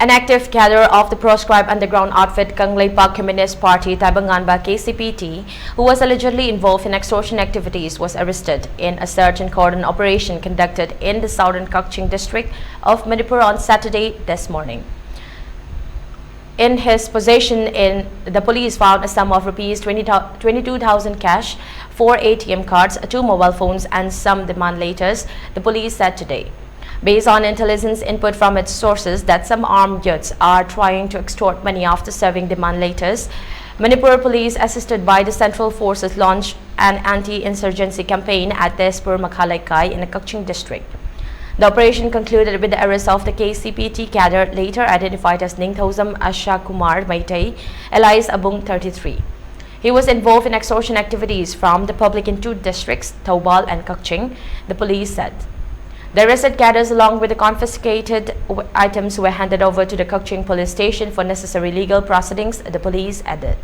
An active cadre of the proscribed underground outfit Kangleipak Communist Party Tabanganba KCP T, who was allegedly involved in extortion activities, was arrested in a search and cordon operation conducted in the southern Kakching district of Manipur on Saturday this morning. In his possession, the police found a sum of Rs 22,000 cash, 4 ATM cards, 2 mobile phones and some demand letters, the police said today. Based on intelligence input from its sources that some armed youths are trying to extort money after serving demand letters, Manipur Police, assisted by the Central Forces, launched an anti-insurgency campaign at Tezpur Makhalaikai in the Kakching district. The operation concluded with the arrest of the KCP T cadre, later identified as Ningthozam Asha Kumar Maitei, alias Abung 33. He was involved in extortion activities from the public in 2 districts, Taubal and Kakching, the police said. The arrested cadres along with the confiscated items were handed over to the Kakching police station for necessary legal proceedings, the police added.